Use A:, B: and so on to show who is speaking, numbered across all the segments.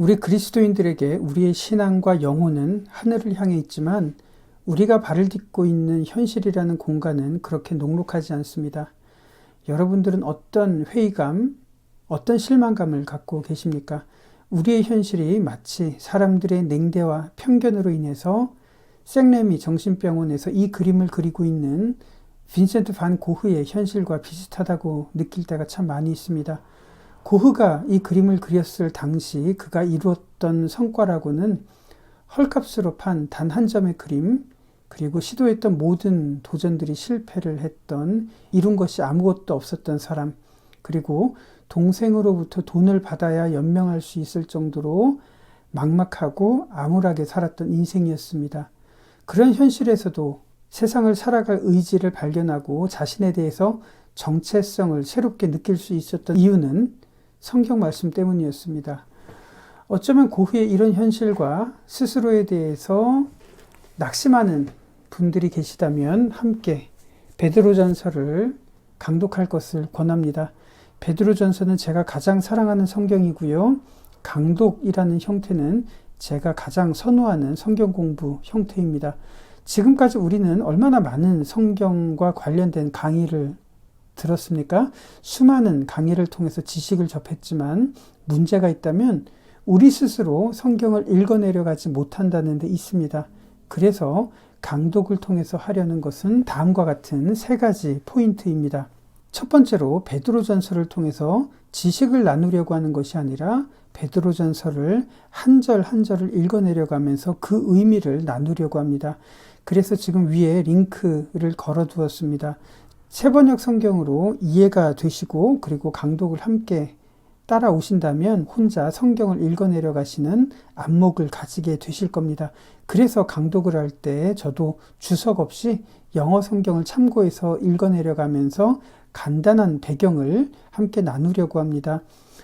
A: 우리 그리스도인들에게 우리의 신앙과 영혼은 하늘을 향해 있지만 우리가 발을 딛고 있는 현실이라는 공간은 그렇게 녹록하지 않습니다. 여러분들은 어떤 회의감, 어떤 실망감을 갖고 계십니까? 우리의 현실이 마치 사람들의 냉대와 편견으로 인해서 생레미 정신병원에서 이 그림을 그리고 있는 빈센트 반 고흐의 현실과 비슷하다고 느낄 때가 참 많이 있습니다. 고흐가 이 그림을 그렸을 당시 그가 이루었던 성과라고는 헐값으로 판 단 한 점의 그림, 그리고 시도했던 모든 도전들이 실패를 했던, 이룬 것이 아무것도 없었던 사람, 그리고 동생으로부터 돈을 받아야 연명할 수 있을 정도로 막막하고 암울하게 살았던 인생이었습니다. 그런 현실에서도 세상을 살아갈 의지를 발견하고 자신에 대해서 정체성을 새롭게 느낄 수 있었던 이유는 성경 말씀 때문이었습니다. 어쩌면 고흐의 이런 현실과 스스로에 대해서 낙심하는 분들이 계시다면 함께 베드로전서를 강독할 것을 권합니다. 베드로전서는 제가 가장 사랑하는 성경이고요. 강독이라는 형태는 제가 가장 선호하는 성경 공부 형태입니다. 지금까지 우리는 얼마나 많은 성경과 관련된 강의를 들었습니까? 수많은 강의를 통해서 지식을 접했지만 문제가 있다면 우리 스스로 성경을 읽어내려가지 못한다는 데 있습니다. 그래서 강독을 통해서 하려는 것은 다음과 같은 세 가지 포인트입니다. 첫 번째로 베드로전서를 통해서 지식을 나누려고 하는 것이 아니라 베드로전서를 한 절 한 절을 읽어내려가면서 그 의미를 나누려고 합니다. 그래서 지금 위에 링크를 걸어두었습니다. 새번역 성경으로 이해가 되시고 그리고 강독을 함께 따라오신다면 혼자 성경을 읽어내려 가시는 안목을 가지게 되실 겁니다. 그래서 강독을 할 때 저도 주석 없이 영어 성경을 참고해서 읽어내려 가면서 간단한 배경을 함께 나누려고 합니다.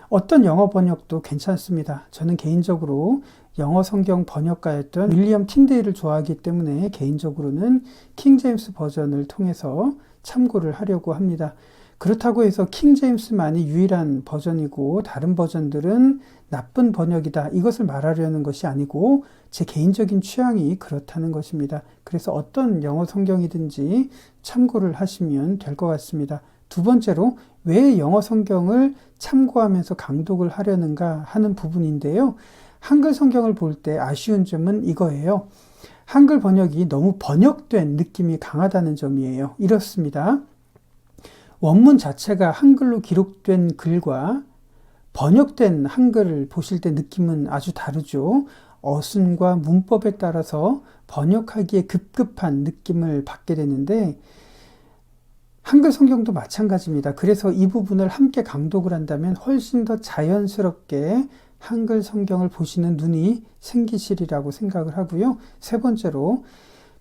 A: 어떤 영어 번역도 괜찮습니다. 저는 개인적으로 영어 성경 번역가였던 윌리엄 틴데이를 좋아하기 때문에 개인적으로는 킹제임스 버전을 통해서 참고를 하려고 합니다. 그렇다고 해서 킹제임스만이 유일한 버전이고 다른 버전들은 나쁜 번역이다, 이것을 말하려는 것이 아니고 제 개인적인 취향이 그렇다는 것입니다. 그래서 어떤 영어 성경이든지 참고를 하시면 될 것 같습니다. 두 번째로 왜 영어 성경을 참고하면서 강독을 하려는가 하는 부분인데요. 한글 성경을 볼 때 아쉬운 점은 이거예요. 한글 번역이 너무 번역된 느낌이 강하다는 점이에요. 이렇습니다. 원문 자체가 한글로 기록된 글과 번역된 한글을 보실 때 느낌은 아주 다르죠. 어순과 문법에 따라서 번역하기에 급급한 느낌을 받게 되는데 한글 성경도 마찬가지입니다. 그래서 이 부분을 함께 강독을 한다면 훨씬 더 자연스럽게 한글 성경을 보시는 눈이 생기시리라고 생각을 하고요. 세 번째로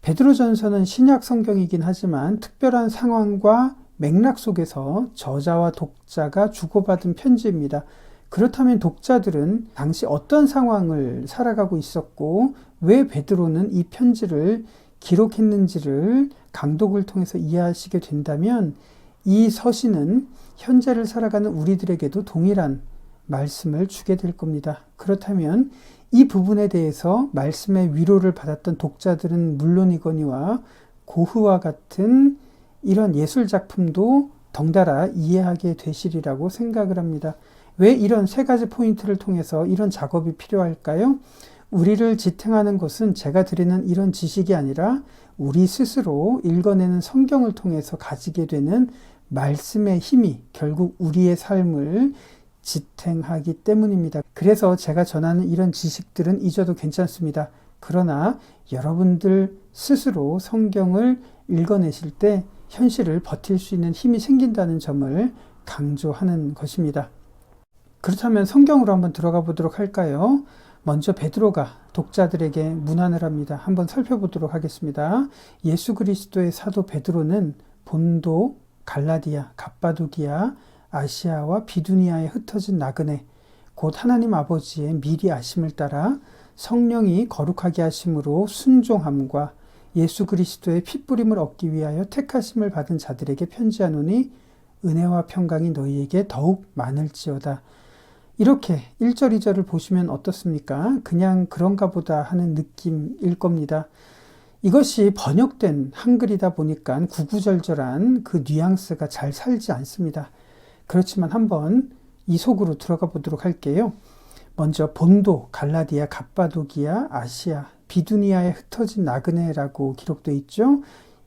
A: 베드로전서는 신약 성경이긴 하지만 특별한 상황과 맥락 속에서 저자와 독자가 주고받은 편지입니다. 그렇다면 독자들은 당시 어떤 상황을 살아가고 있었고 왜 베드로는 이 편지를 기록했는지를 강독을 통해서 이해하시게 된다면 이 서신은 현재를 살아가는 우리들에게도 동일한 말씀을 주게 될 겁니다. 그렇다면 이 부분에 대해서 말씀의 위로를 받았던 독자들은 물론이거니와 고흐와 같은 이런 예술작품도 덩달아 이해하게 되시리라고 생각을 합니다. 왜 이런 세 가지 포인트를 통해서 이런 작업이 필요할까요? 우리를 지탱하는 것은 제가 드리는 이런 지식이 아니라 우리 스스로 읽어내는 성경을 통해서 가지게 되는 말씀의 힘이 결국 우리의 삶을 지탱하기 때문입니다. 그래서 제가 전하는 이런 지식들은 잊어도 괜찮습니다. 그러나 여러분들 스스로 성경을 읽어내실 때 현실을 버틸 수 있는 힘이 생긴다는 점을 강조하는 것입니다. 그렇다면 성경으로 한번 들어가 보도록 할까요? 먼저 베드로가 독자들에게 문안을 합니다. 한번 살펴보도록 하겠습니다. 예수 그리스도의 사도 베드로는 본도, 갈라디아, 갑바도기아, 아시아와 비두니아에 흩어진 나그네, 곧 하나님 아버지의 미리 아심을 따라 성령이 거룩하게 하심으로 순종함과 예수 그리스도의 핏부림을 얻기 위하여 택하심을 받은 자들에게 편지하노니 은혜와 평강이 너희에게 더욱 많을지어다. 이렇게 1절, 2절을 보시면 어떻습니까? 그냥 그런가 보다 하는 느낌일 겁니다. 이것이 번역된 한글이다 보니까 구구절절한 그 뉘앙스가 잘 살지 않습니다. 그렇지만 한번 이 속으로 들어가 보도록 할게요. 먼저 본도, 갈라디아, 갑바도기아, 아시아, 비두니아에 흩어진 나그네라고 기록되어 있죠.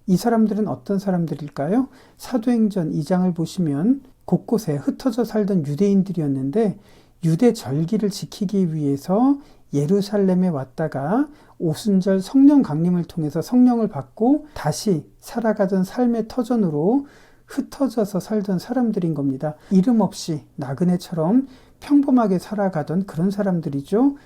A: 이 사람들은 어떤 사람들일까요? 사도행전 2장을 보시면 곳곳에 흩어져 살던 유대인들이었는데 유대 절기를 지키기 위해서 예루살렘에 왔다가 오순절 성령 강림을 통해서 성령을 받고 다시 살아가던 삶의 터전으로 흩어져서 살던 사람들인 겁니다. 이름 없이 나그네처럼 평범하게 살아가던 그런 사람들이죠.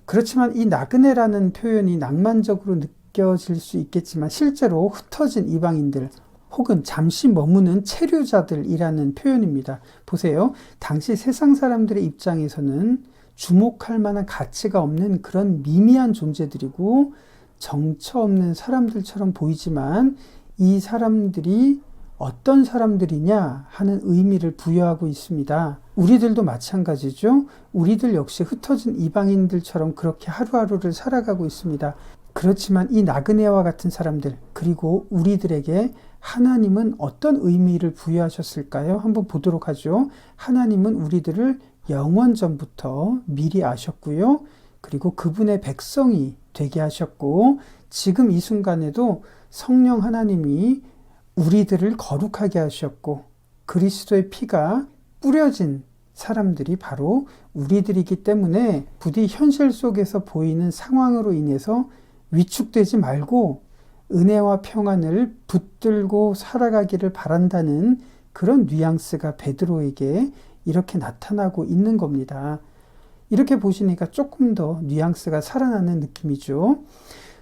A: 그렇지만 이 나그네라는 표현이 낭만적으로 느껴질 수 있겠지만 실제로 흩어진 이방인들 혹은 잠시 머무는 체류자들이라는 표현입니다. 보세요. 당시 세상 사람들의 입장에서는 주목할 만한 가치가 없는 그런 미미한 존재들이고 정처 없는 사람들처럼 보이지만 이 사람들이 어떤 사람들이냐 하는 의미를 부여하고 있습니다. 우리들도 마찬가지죠. 우리들 역시 흩어진 이방인들처럼 그렇게 하루하루를 살아가고 있습니다. 그렇지만 이 나그네와 같은 사람들, 그리고 우리들에게 하나님은 어떤 의미를 부여하셨을까요? 한번 보도록 하죠. 하나님은 우리들을 영원 전부터 미리 아셨고요. 그리고 그분의 백성이 되게 하셨고 지금 이 순간에도 성령 하나님이 우리들을 거룩하게 하셨고 그리스도의 피가 뿌려진 사람들이 바로 우리들이기 때문에 부디 현실 속에서 보이는 상황으로 인해서 위축되지 말고 은혜와 평안을 붙들고 살아가기를 바란다는 그런 뉘앙스가 베드로에게 이렇게 나타나고 있는 겁니다. 이렇게 보시니까 조금 더 뉘앙스가 살아나는 느낌이죠.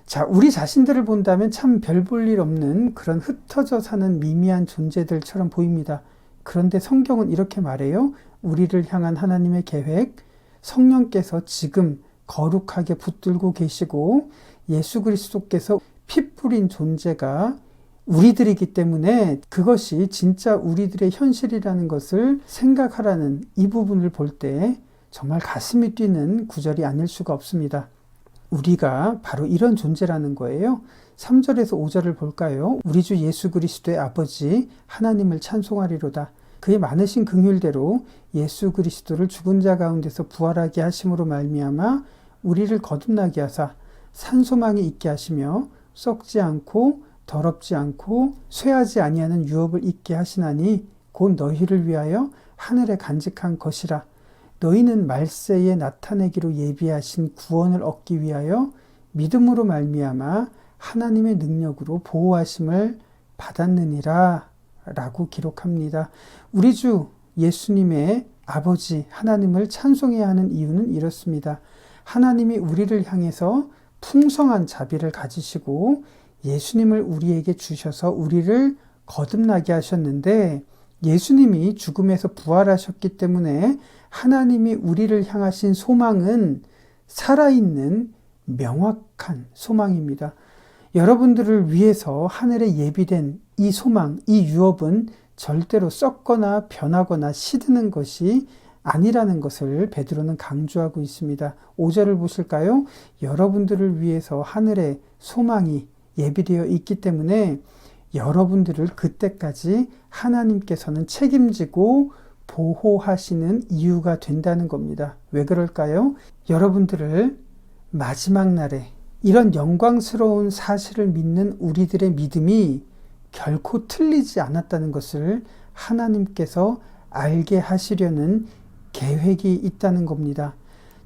A: 자, 우리 자신들을 본다면 참 별 볼 일 없는 그런 흩어져 사는 미미한 존재들처럼 보입니다. 그런데 성경은 이렇게 말해요. 우리를 향한 하나님의 계획, 성령께서 지금 거룩하게 붙들고 계시고 예수 그리스도께서 피 뿌린 존재가 우리들이기 때문에 그것이 진짜 우리들의 현실이라는 것을 생각하라는 이 부분을 볼 때 정말 가슴이 뛰는 구절이 아닐 수가 없습니다. 우리가 바로 이런 존재라는 거예요. 3절에서 5절을 볼까요? 우리 주 예수 그리스도의 아버지 하나님을 찬송하리로다. 그의 많으신 긍휼대로 예수 그리스도를 죽은 자 가운데서 부활하게 하심으로 말미암아 우리를 거듭나게 하사 산소망이 있게 하시며 썩지 않고 더럽지 않고 쇠하지 아니하는 유업을 있게 하시나니 곧 너희를 위하여 하늘에 간직한 것이라. 너희는 말세에 나타내기로 예비하신 구원을 얻기 위하여 믿음으로 말미암아 하나님의 능력으로 보호하심을 받았느니라 라고 기록합니다. 우리 주 예수님의 아버지 하나님을 찬송해야 하는 이유는 이렇습니다. 하나님이 우리를 향해서 풍성한 자비를 가지시고 예수님을 우리에게 주셔서 우리를 거듭나게 하셨는데 예수님이 죽음에서 부활하셨기 때문에 하나님이 우리를 향하신 소망은 살아있는 명확한 소망입니다. 여러분들을 위해서 하늘에 예비된 이 소망, 이 유업은 절대로 썩거나 변하거나 시드는 것이 아니라는 것을 베드로는 강조하고 있습니다. 5절을 보실까요? 여러분들을 위해서 하늘에 소망이 예비되어 있기 때문에 여러분들을 그때까지 하나님께서는 책임지고 보호하시는 이유가 된다는 겁니다. 왜 그럴까요? 여러분들을 마지막 날에 이런 영광스러운 사실을 믿는 우리들의 믿음이 결코 틀리지 않았다는 것을 하나님께서 알게 하시려는 계획이 있다는 겁니다.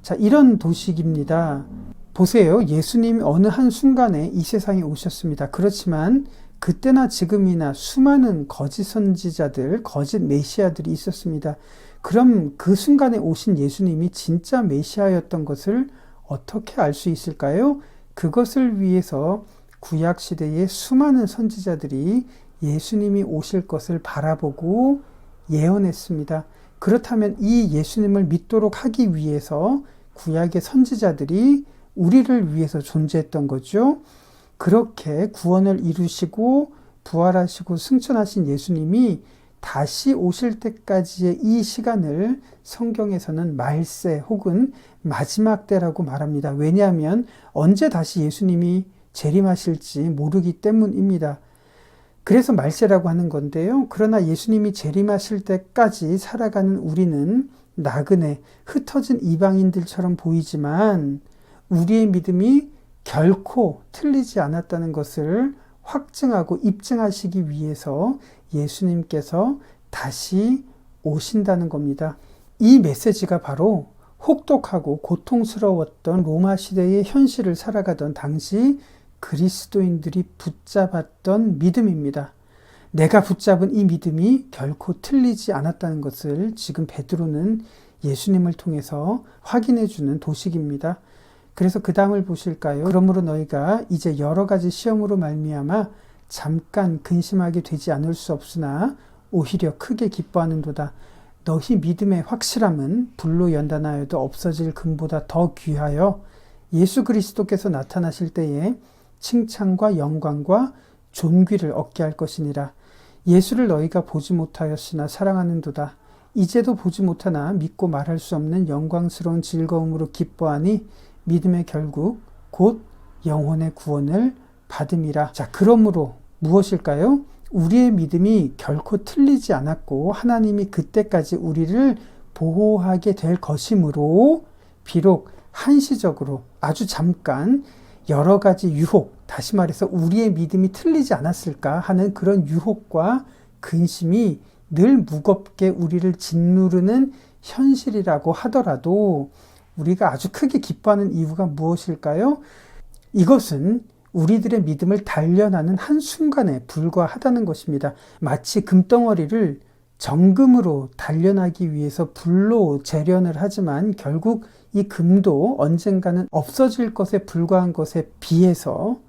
A: 자, 이런 도식입니다. 보세요. 예수님이 어느 한순간에 이 세상에 오셨습니다. 그렇지만 그때나 지금이나 수많은 거짓 선지자들, 거짓 메시아들이 있었습니다. 그럼 그 순간에 오신 예수님이 진짜 메시아였던 것을 어떻게 알 수 있을까요? 그것을 위해서 구약시대의 수많은 선지자들이 예수님이 오실 것을 바라보고 예언했습니다. 그렇다면 이 예수님을 믿도록 하기 위해서 구약의 선지자들이 우리를 위해서 존재했던 거죠. 그렇게 구원을 이루시고 부활하시고 승천하신 예수님이 다시 오실 때까지의 이 시간을 성경에서는 말세 혹은 마지막 때라고 말합니다. 왜냐하면 언제 다시 예수님이 재림하실지 모르기 때문입니다. 그래서 말세라고 하는 건데요. 그러나 예수님이 재림하실 때까지 살아가는 우리는 나그네, 흩어진 이방인들처럼 보이지만 우리의 믿음이 결코 틀리지 않았다는 것을 확증하고 입증하시기 위해서 예수님께서 다시 오신다는 겁니다. 이 메시지가 바로 혹독하고 고통스러웠던 로마 시대의 현실을 살아가던 당시 그리스도인들이 붙잡았던 믿음입니다. 내가 붙잡은 이 믿음이 결코 틀리지 않았다는 것을 지금 베드로는 예수님을 통해서 확인해 주는 도식입니다. 그래서 그 다음을 보실까요? 그러므로 너희가 이제 여러 가지 시험으로 말미암아 잠깐 근심하게 되지 않을 수 없으나 오히려 크게 기뻐하는도다. 너희 믿음의 확실함은 불로 연단하여도 없어질 금보다 더 귀하여 예수 그리스도께서 나타나실 때에 칭찬과 영광과 존귀를 얻게 할 것이니라. 예수를 너희가 보지 못하였으나 사랑하는도다. 이제도 보지 못하나 믿고 말할 수 없는 영광스러운 즐거움으로 기뻐하니 믿음의 결국 곧 영혼의 구원을 받음이라. 자, 그러므로 무엇일까요? 우리의 믿음이 결코 틀리지 않았고 하나님이 그때까지 우리를 보호하게 될 것이므로 비록 한시적으로 아주 잠깐 여러 가지 유혹, 다시 말해서 우리의 믿음이 틀리지 않았을까 하는 그런 유혹과 근심이 늘 무겁게 우리를 짓누르는 현실이라고 하더라도 우리가 아주 크게 기뻐하는 이유가 무엇일까요? 이것은 우리들의 믿음을 단련하는 한순간에 불과하다는 것입니다. 마치 금덩어리를 정금으로 단련하기 위해서 불로 재련을 하지만 결국 이 금도 언젠가는 없어질 것에 불과한 것에 비해서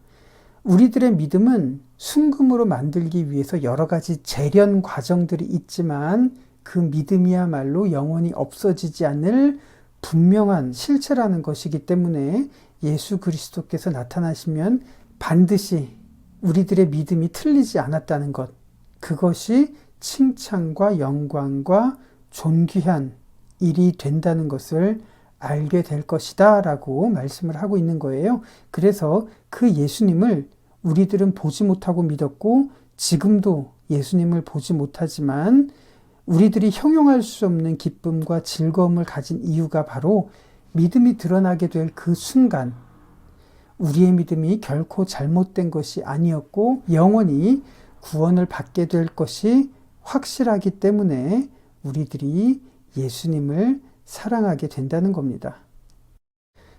A: 우리들의 믿음은 순금으로 만들기 위해서 여러 가지 재련 과정들이 있지만 그 믿음이야말로 영원히 없어지지 않을 분명한 실체라는 것이기 때문에 예수 그리스도께서 나타나시면 반드시 우리들의 믿음이 틀리지 않았다는 것, 그것이 칭찬과 영광과 존귀한 일이 된다는 것을 알게 될 것이다 라고 말씀을 하고 있는 거예요. 그래서 그 예수님을 우리들은 보지 못하고 믿었고 지금도 예수님을 보지 못하지만 우리들이 형용할 수 없는 기쁨과 즐거움을 가진 이유가 바로 믿음이 드러나게 될 그 순간 우리의 믿음이 결코 잘못된 것이 아니었고 영원히 구원을 받게 될 것이 확실하기 때문에 우리들이 예수님을 사랑하게 된다는 겁니다.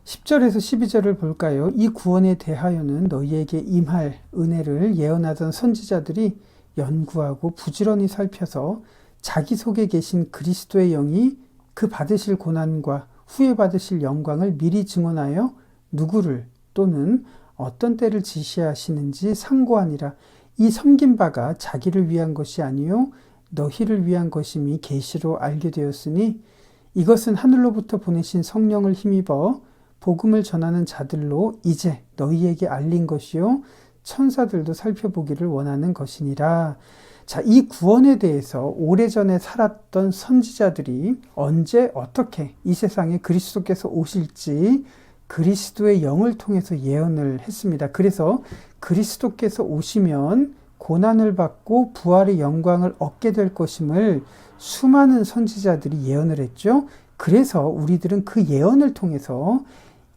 A: 10절에서 12절을 볼까요? 이 구원에 대하여는 너희에게 임할 은혜를 예언하던 선지자들이 연구하고 부지런히 살펴서 자기 속에 계신 그리스도의 영이 그 받으실 고난과 후에 받으실 영광을 미리 증언하여 누구를 또는 어떤 때를 지시하시는지 상고하니라. 이 섬긴 바가 자기를 위한 것이 아니요 너희를 위한 것임이 계시로 알게 되었으니 이것은 하늘로부터 보내신 성령을 힘입어 복음을 전하는 자들로 이제 너희에게 알린 것이요 천사들도 살펴보기를 원하는 것이니라. 자, 이 구원에 대해서 오래전에 살았던 선지자들이 언제 어떻게 이 세상에 그리스도께서 오실지 그리스도의 영을 통해서 예언을 했습니다. 그래서 그리스도께서 오시면 고난을 받고 부활의 영광을 얻게 될 것임을 수많은 선지자들이 예언을 했죠. 그래서 우리들은 그 예언을 통해서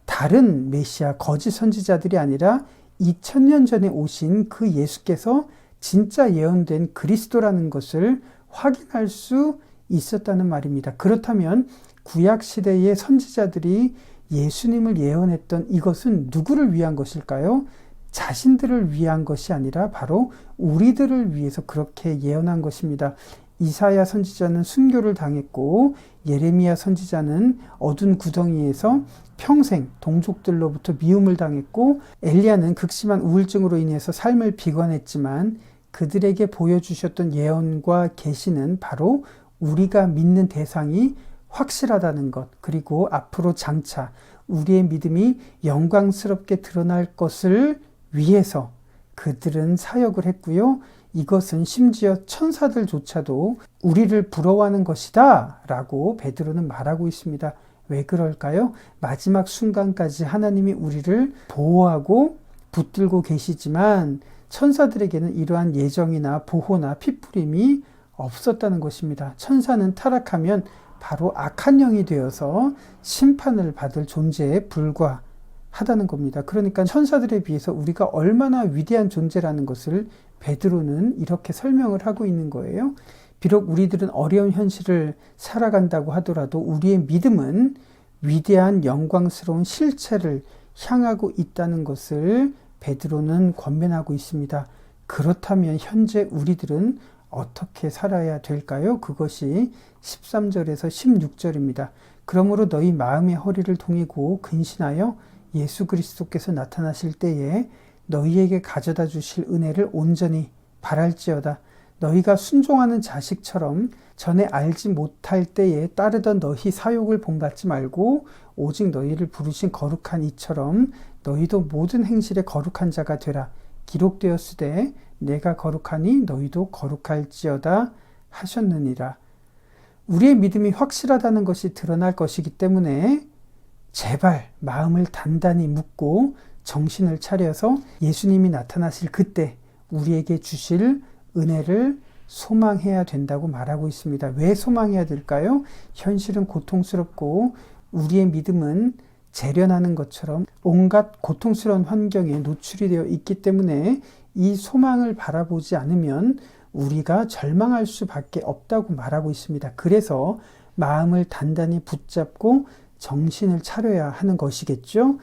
A: 다른 메시아 거짓 선지자들이 아니라 2000년 전에 오신 그 예수께서 진짜 예언된 그리스도라는 것을 확인할 수 있었다는 말입니다. 그렇다면 구약 시대의 선지자들이 예수님을 예언했던 이것은 누구를 위한 것일까요? 자신들을 위한 것이 아니라 바로 우리들을 위해서 그렇게 예언한 것입니다. 이사야 선지자는 순교를 당했고 예레미야 선지자는 어두운 구덩이에서 평생 동족들로부터 미움을 당했고 엘리야는 극심한 우울증으로 인해서 삶을 비관했지만 그들에게 보여주셨던 예언과 계시는 바로 우리가 믿는 대상이 확실하다는 것, 그리고 앞으로 장차 우리의 믿음이 영광스럽게 드러날 것을 위해서 그들은 사역을 했고요. 이것은 심지어 천사들조차도 우리를 부러워하는 것이다 라고 베드로는 말하고 있습니다. 왜 그럴까요? 마지막 순간까지 하나님이 우리를 보호하고 붙들고 계시지만 천사들에게는 이러한 예정이나 보호나 핏부림이 없었다는 것입니다. 천사는 타락하면 바로 악한 영이 되어서 심판을 받을 존재에 불과하다는 겁니다. 그러니까 천사들에 비해서 우리가 얼마나 위대한 존재라는 것을 베드로는 이렇게 설명을 하고 있는 거예요. 비록 우리들은 어려운 현실을 살아간다고 하더라도 우리의 믿음은 위대한 영광스러운 실체를 향하고 있다는 것을 베드로는 권면하고 있습니다. 그렇다면 현재 우리들은 어떻게 살아야 될까요? 그것이 13절에서 16절입니다. 그러므로 너희 마음의 허리를 동이고 근신하여 예수 그리스도께서 나타나실 때에 너희에게 가져다 주실 은혜를 온전히 바랄지어다. 너희가 순종하는 자식처럼 전에 알지 못할 때에 따르던 너희 사욕을 본받지 말고 오직 너희를 부르신 거룩한 이처럼 너희도 모든 행실에 거룩한 자가 되라. 기록되었으되 내가 거룩하니 너희도 거룩할지어다 하셨느니라. 우리의 믿음이 확실하다는 것이 드러날 것이기 때문에 제발 마음을 단단히 묶고 정신을 차려서 예수님이 나타나실 그때 우리에게 주실 은혜를 소망해야 된다고 말하고 있습니다. 왜 소망해야 될까요? 현실은 고통스럽고 우리의 믿음은 재련하는 것처럼 온갖 고통스러운 환경에 노출이 되어 있기 때문에 이 소망을 바라보지 않으면 우리가 절망할 수밖에 없다고 말하고 있습니다. 그래서 마음을 단단히 붙잡고 정신을 차려야 하는 것이겠죠.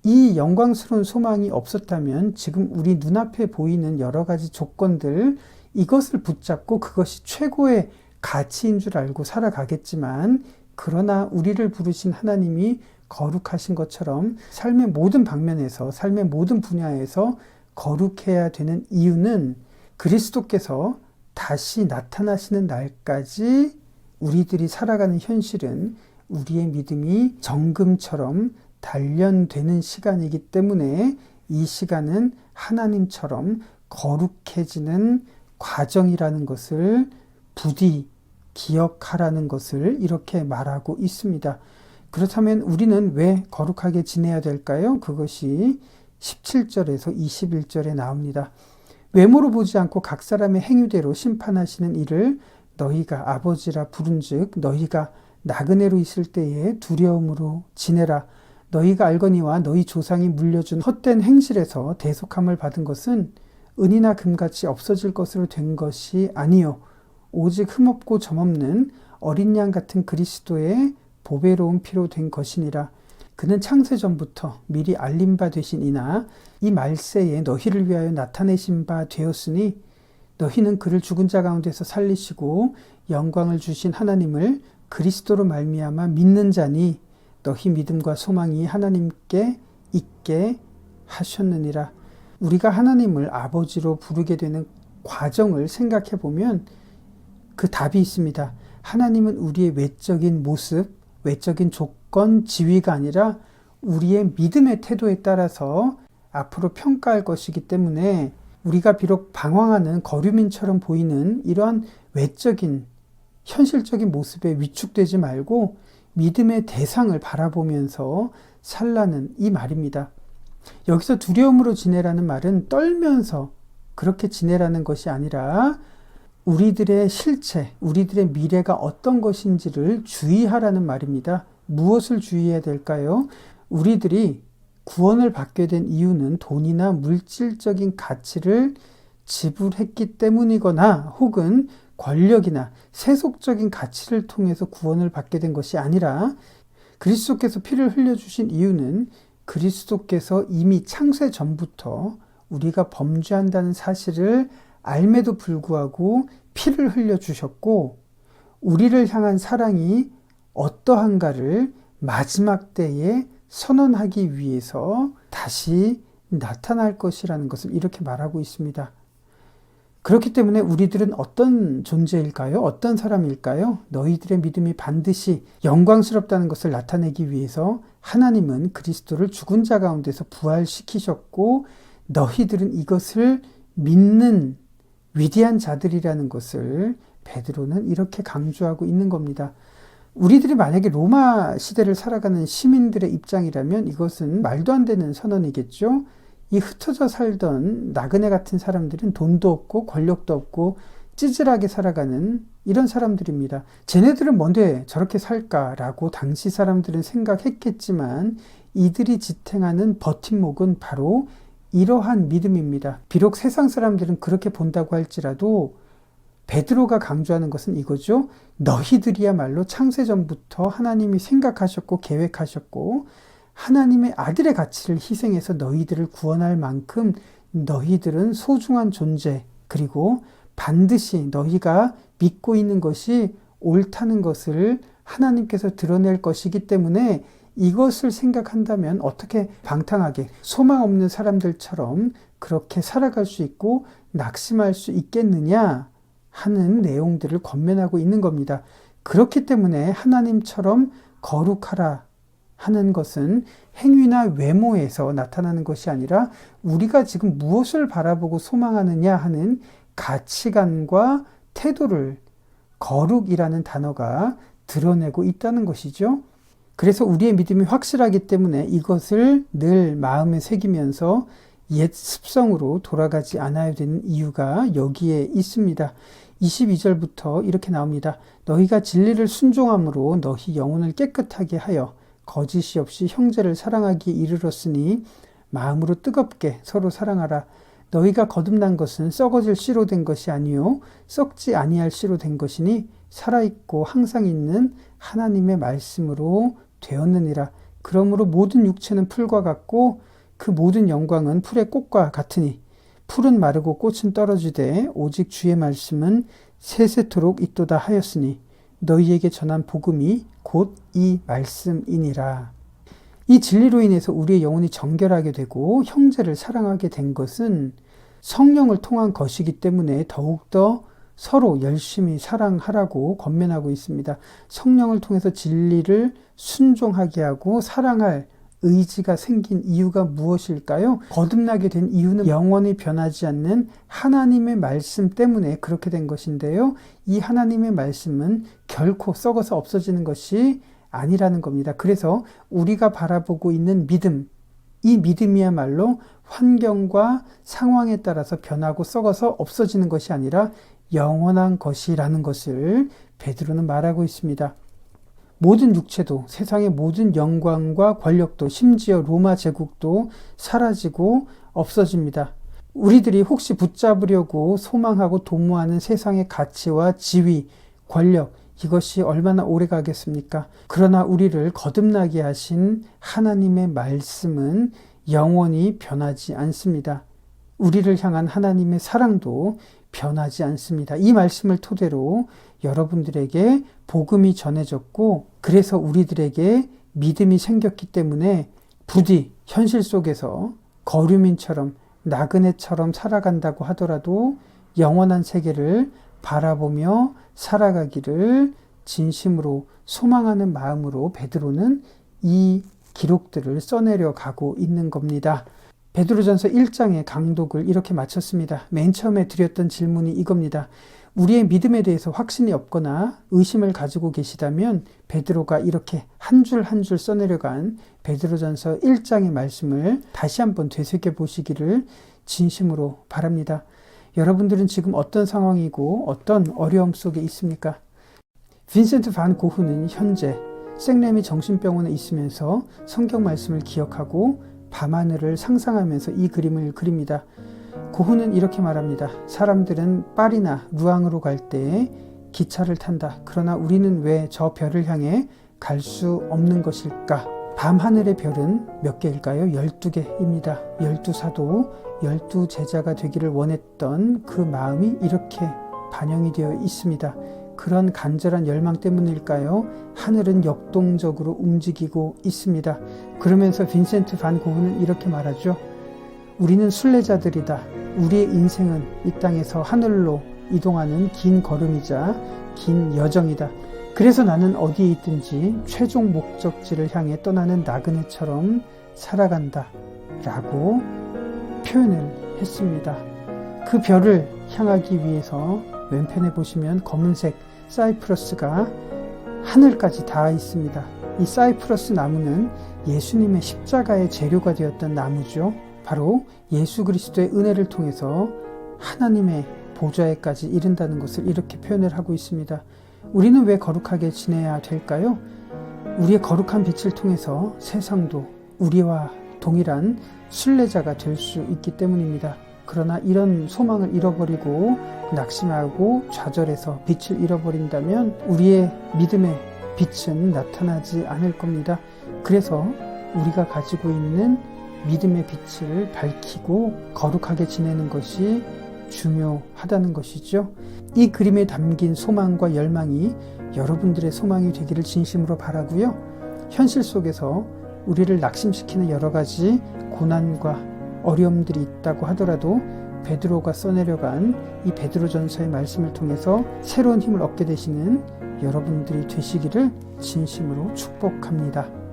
A: 이 영광스러운 소망이 없었다면 지금 우리 눈앞에 보이는 여러 가지 조건들, 이것을 붙잡고 그것이 최고의 가치인 줄 알고 살아가겠지만, 그러나 우리를 부르신 하나님이 거룩하신 것처럼 삶의 모든 방면에서, 삶의 모든 분야에서 거룩해야 되는 이유는 그리스도께서 다시 나타나시는 날까지 우리들이 살아가는 현실은 우리의 믿음이 정금처럼 단련되는 시간이기 때문에 이 시간은 하나님처럼 거룩해지는 과정이라는 것을 부디 기억하라는 것을 이렇게 말하고 있습니다. 그렇다면 우리는 왜 거룩하게 지내야 될까요? 그것이 17절에서 21절에 나옵니다. 외모로 보지 않고 각 사람의 행위대로 심판하시는 이를 너희가 아버지라 부른즉 너희가 나그네로 있을 때에 두려움으로 지내라. 너희가 알거니와 너희 조상이 물려준 헛된 행실에서 대속함을 받은 것은 은이나 금같이 없어질 것으로 된 것이 아니요 오직 흠없고 점없는 어린 양 같은 그리스도의 보배로운 피로 된 것이니라. 그는 창세전부터 미리 알림 바 되신 이나 이 말세에 너희를 위하여 나타내신 바 되었으니 너희는 그를 죽은 자 가운데서 살리시고 영광을 주신 하나님을 그리스도로 말미암아 믿는 자니 너희 믿음과 소망이 하나님께 있게 하셨느니라. 우리가 하나님을 아버지로 부르게 되는 과정을 생각해 보면 그 답이 있습니다. 하나님은 우리의 외적인 모습, 외적인 조건, 지위가 아니라 우리의 믿음의 태도에 따라서 앞으로 평가할 것이기 때문에 우리가 비록 방황하는 거류민처럼 보이는 이러한 외적인 현실적인 모습에 위축되지 말고 믿음의 대상을 바라보면서 살라는 이 말입니다. 여기서 두려움으로 지내라는 말은 떨면서 그렇게 지내라는 것이 아니라 우리들의 실체, 우리들의 미래가 어떤 것인지를 주의하라는 말입니다. 무엇을 주의해야 될까요? 우리들이 구원을 받게 된 이유는 돈이나 물질적인 가치를 지불했기 때문이거나 혹은 권력이나 세속적인 가치를 통해서 구원을 받게 된 것이 아니라 그리스도께서 피를 흘려주신 이유는 그리스도께서 이미 창세 전부터 우리가 범죄한다는 사실을 알매도 불구하고 피를 흘려주셨고 우리를 향한 사랑이 어떠한가를 마지막 때에 선언하기 위해서 다시 나타날 것이라는 것을 이렇게 말하고 있습니다. 그렇기 때문에 우리들은 어떤 존재일까요? 어떤 사람일까요? 너희들의 믿음이 반드시 영광스럽다는 것을 나타내기 위해서 하나님은 그리스도를 죽은 자 가운데서 부활시키셨고 너희들은 이것을 믿는 위대한 자들이라는 것을 베드로는 이렇게 강조하고 있는 겁니다. 우리들이 만약에 로마 시대를 살아가는 시민들의 입장이라면 이것은 말도 안 되는 선언이겠죠. 이 흩어져 살던 나그네 같은 사람들은 돈도 없고 권력도 없고 찌질하게 살아가는 이런 사람들입니다. 쟤네들은 뭔데 저렇게 살까라고 당시 사람들은 생각했겠지만 이들이 지탱하는 버팀목은 바로 이러한 믿음입니다. 비록 세상 사람들은 그렇게 본다고 할지라도 베드로가 강조하는 것은 이거죠. 너희들이야말로 창세전부터 하나님이 생각하셨고 계획하셨고 하나님의 아들의 가치를 희생해서 너희들을 구원할 만큼 너희들은 소중한 존재, 그리고 반드시 너희가 믿고 있는 것이 옳다는 것을 하나님께서 드러낼 것이기 때문에 이것을 생각한다면 어떻게 방탕하게 소망 없는 사람들처럼 그렇게 살아갈 수 있고 낙심할 수 있겠느냐 하는 내용들을 권면하고 있는 겁니다. 그렇기 때문에 하나님처럼 거룩하라 하는 것은 행위나 외모에서 나타나는 것이 아니라 우리가 지금 무엇을 바라보고 소망하느냐 하는 가치관과 태도를 거룩이라는 단어가 드러내고 있다는 것이죠. 그래서 우리의 믿음이 확실하기 때문에 이것을 늘 마음에 새기면서 옛 습성으로 돌아가지 않아야 되는 이유가 여기에 있습니다. 22절부터 이렇게 나옵니다. 너희가 진리를 순종함으로 너희 영혼을 깨끗하게 하여 거짓이 없이 형제를 사랑하기에 이르렀으니 마음으로 뜨겁게 서로 사랑하라. 너희가 거듭난 것은 썩어질 씨로 된 것이 아니요 썩지 아니할 씨로 된 것이니 살아있고 항상 있는 하나님의 말씀으로 되었느니라. 그러므로 모든 육체는 풀과 같고 그 모든 영광은 풀의 꽃과 같으니 풀은 마르고 꽃은 떨어지되 오직 주의 말씀은 세세토록 있도다 하였으니 너희에게 전한 복음이 곧 이 말씀이니라. 이 진리로 인해서 우리의 영혼이 정결하게 되고 형제를 사랑하게 된 것은 성령을 통한 것이기 때문에 더욱더 서로 열심히 사랑하라고 권면하고 있습니다. 성령을 통해서 진리를 순종하게 하고 사랑할 의지가 생긴 이유가 무엇일까요? 거듭나게 된 이유는 영원히 변하지 않는 하나님의 말씀 때문에 그렇게 된 것인데요. 이 하나님의 말씀은 결코 썩어서 없어지는 것이 아니라는 겁니다. 그래서 우리가 바라보고 있는 믿음, 이 믿음이야말로 환경과 상황에 따라서 변하고 썩어서 없어지는 것이 아니라 영원한 것이라는 것을 베드로는 말하고 있습니다. 모든 육체도 세상의 모든 영광과 권력도 심지어 로마 제국도 사라지고 없어집니다. 우리들이 혹시 붙잡으려고 소망하고 도모하는 세상의 가치와 지위, 권력 이것이 얼마나 오래 가겠습니까? 그러나 우리를 거듭나게 하신 하나님의 말씀은 영원히 변하지 않습니다. 우리를 향한 하나님의 사랑도 변하지 않습니다. 이 말씀을 토대로 여러분들에게 복음이 전해졌고 그래서 우리들에게 믿음이 생겼기 때문에 부디 현실 속에서 거류민처럼 나그네처럼 살아간다고 하더라도 영원한 세계를 바라보며 살아가기를 진심으로 소망하는 마음으로 베드로는 이 기록들을 써내려 가고 있는 겁니다. 베드로전서 1장의 강독을 이렇게 마쳤습니다. 맨 처음에 드렸던 질문이 이겁니다. 우리의 믿음에 대해서 확신이 없거나 의심을 가지고 계시다면 베드로가 이렇게 한 줄 한 줄 써내려간 베드로전서 1장의 말씀을 다시 한번 되새겨 보시기를 진심으로 바랍니다. 여러분들은 지금 어떤 상황이고 어떤 어려움 속에 있습니까? 빈센트 반 고흐는 현재 생레미 정신병원에 있으면서 성경 말씀을 기억하고 밤하늘을 상상하면서 이 그림을 그립니다. 고흐는 이렇게 말합니다. 사람들은 파리나 루앙으로 갈 때 기차를 탄다. 그러나 우리는 왜 저 별을 향해 갈 수 없는 것일까? 밤하늘의 별은 몇 개일까요? 12개입니다. 12사도, 12제자가 되기를 원했던 그 마음이 이렇게 반영이 되어 있습니다. 그런 간절한 열망 때문일까요? 하늘은 역동적으로 움직이고 있습니다. 그러면서 빈센트 반 고흐는 이렇게 말하죠. 우리는 순례자들이다. 우리의 인생은 이 땅에서 하늘로 이동하는 긴 걸음이자 긴 여정이다. 그래서 나는 어디에 있든지 최종 목적지를 향해 떠나는 나그네처럼 살아간다. 라고 표현을 했습니다. 그 별을 향하기 위해서 왼편에 보시면 검은색 사이프러스가 하늘까지 닿아 있습니다. 이 사이프러스 나무는 예수님의 십자가의 재료가 되었던 나무죠. 바로 예수 그리스도의 은혜를 통해서 하나님의 보좌에까지 이른다는 것을 이렇게 표현을 하고 있습니다. 우리는 왜 거룩하게 지내야 될까요? 우리의 거룩한 빛을 통해서 세상도 우리와 동일한 순례자가 될 수 있기 때문입니다. 그러나 이런 소망을 잃어버리고 낙심하고 좌절해서 빛을 잃어버린다면 우리의 믿음의 빛은 나타나지 않을 겁니다. 그래서 우리가 가지고 있는 믿음의 빛을 밝히고 거룩하게 지내는 것이 중요하다는 것이죠. 이 그림에 담긴 소망과 열망이 여러분들의 소망이 되기를 진심으로 바라고요. 현실 속에서 우리를 낙심시키는 여러 가지 고난과 어려움들이 있다고 하더라도 베드로가 써내려간 이 베드로전서의 말씀을 통해서 새로운 힘을 얻게 되시는 여러분들이 되시기를 진심으로 축복합니다.